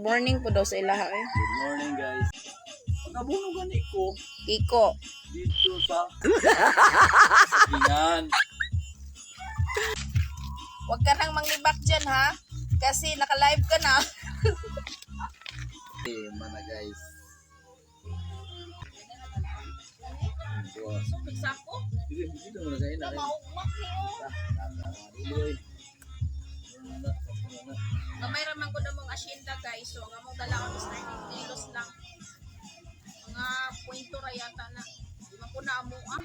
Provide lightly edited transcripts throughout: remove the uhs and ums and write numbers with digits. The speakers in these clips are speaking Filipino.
morning po daw sa ilaha eh. Good morning, guys. Nabuno gani ko Iko. dito sa Sagingan. Huwag ka nang manglibak dyan ha. Kasi naka-live ka na. Mana guys. Nagsako? Dito muna sa ina. Maugmak niyo. Gamay raman ko na mong asyenda guys. So, nga mong dala kami sa 90 kilos lang. Mga kwento ra yata na. Di man ko na amo ah.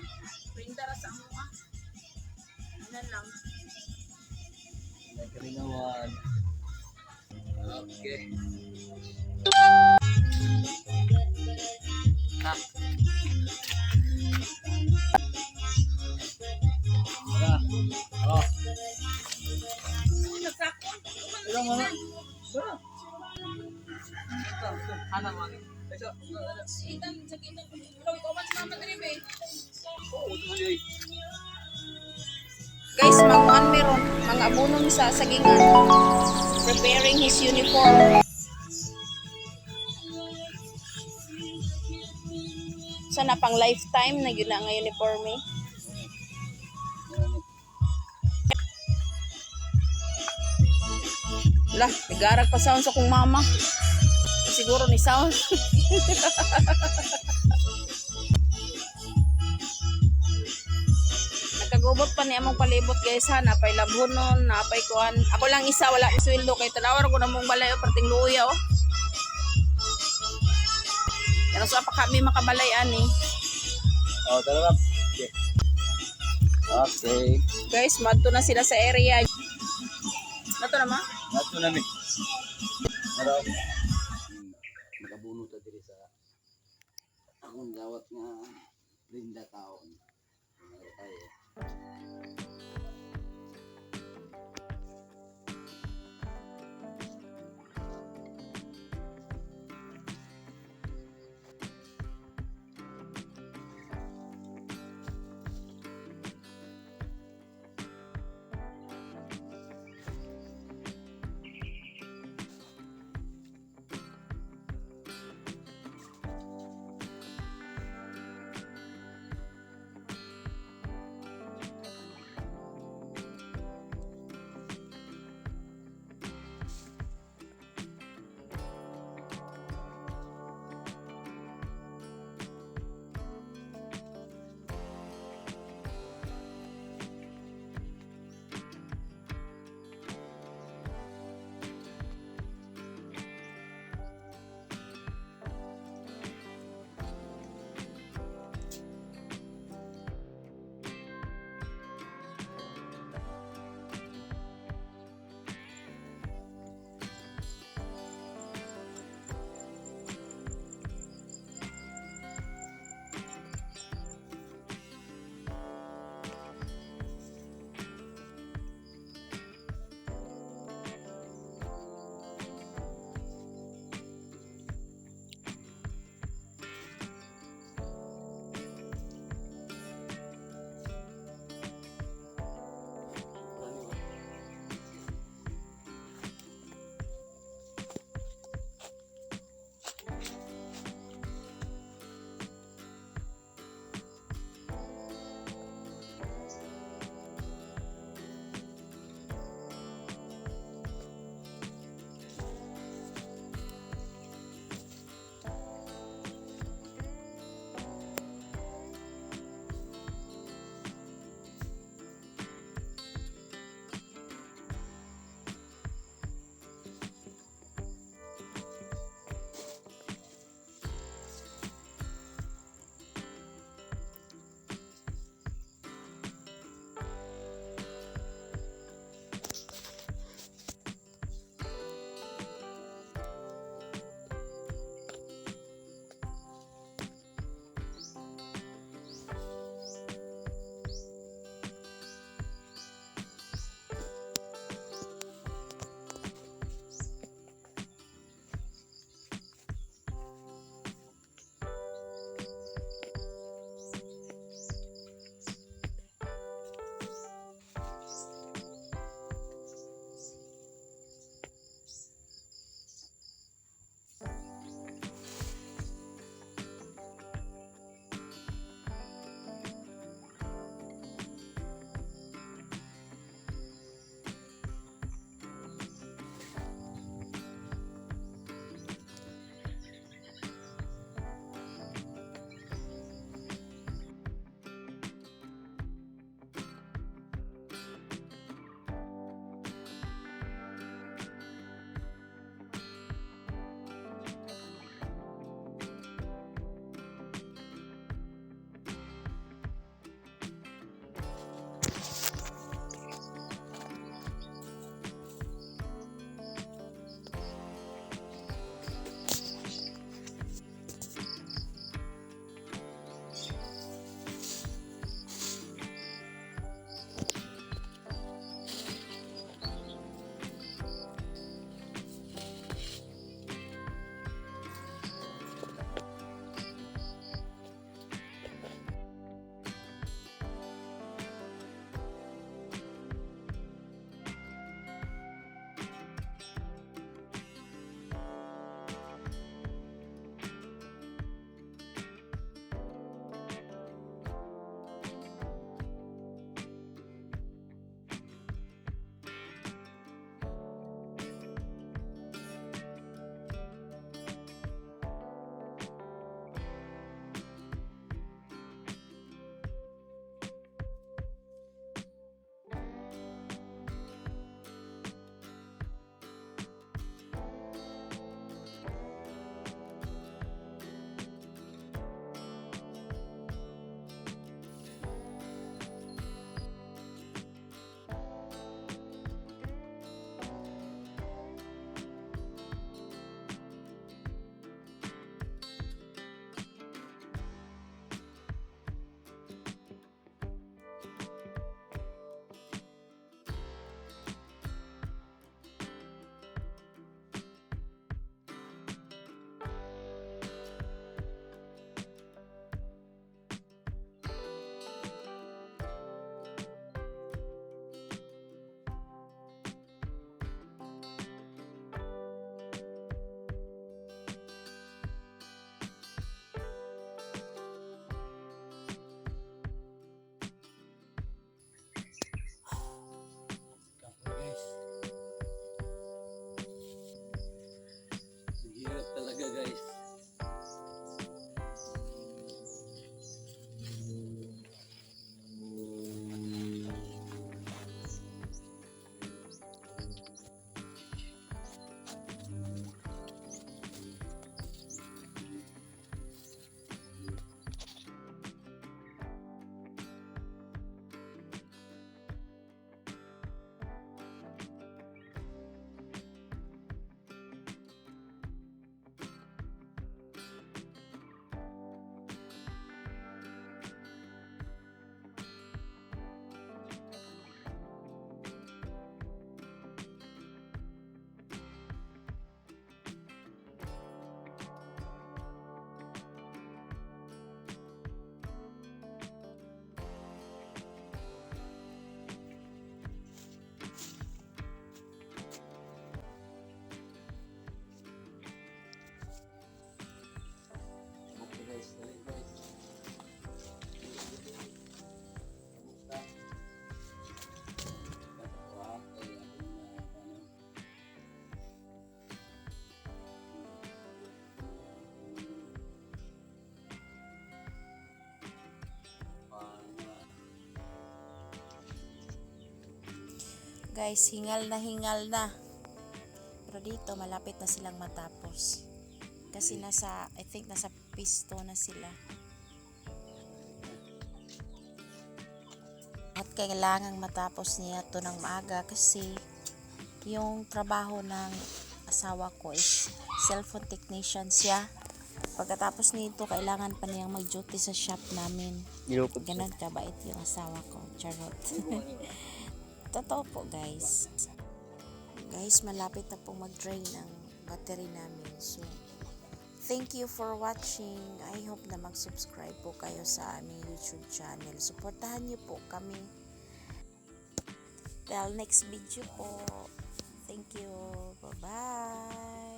Prinda ra sa amo ah. Ano lang. Nagkaringawan. Okay. Ha. Tara. Oh. Nagsako? Ilang mga. Tara. Hana mga. Itang sakitan ko. Ikaw man sa mama trip eh. Guys, manguan meron. Mga abunong sa sagingan. Preparing his uniform. Sana pang lifetime na yun na nga uniform eh. Lah, tigarag pa sound sa kong mama. Siguro ni sound. Nagkagubot pa ni among palibot guys ha. Napay labhonon, napay kuan. Ako lang isa, wala ni sweldo. Kay tanawar ko na mong balay o parting luya oh. Pero sa pa kami makabalay ani. Oh, tara lang. Okay. Okay. Guys, madto na sila sa area. Nato na ma? Nato namin. Hello. Nakabuno ta diri sa akong gawat nga Linda taon. Tayo. Guys, hingal na. Pero dito, malapit na silang matapos. Kasi I think nasa pisto na sila. At kailangang matapos niya to ng maaga kasi yung trabaho ng asawa ko is cellphone technician siya. Pagkatapos nito, kailangan pa niyang mag-duty sa shop namin. Ganon kabait yung asawa ko. Charot. Totoo po, guys. Guys, malapit na pong mag-drain ng battery namin. So, thank you for watching. I hope na mag-subscribe po kayo sa aming YouTube channel. Suportahan niyo po kami. Till next video po. Thank you. Bye-bye.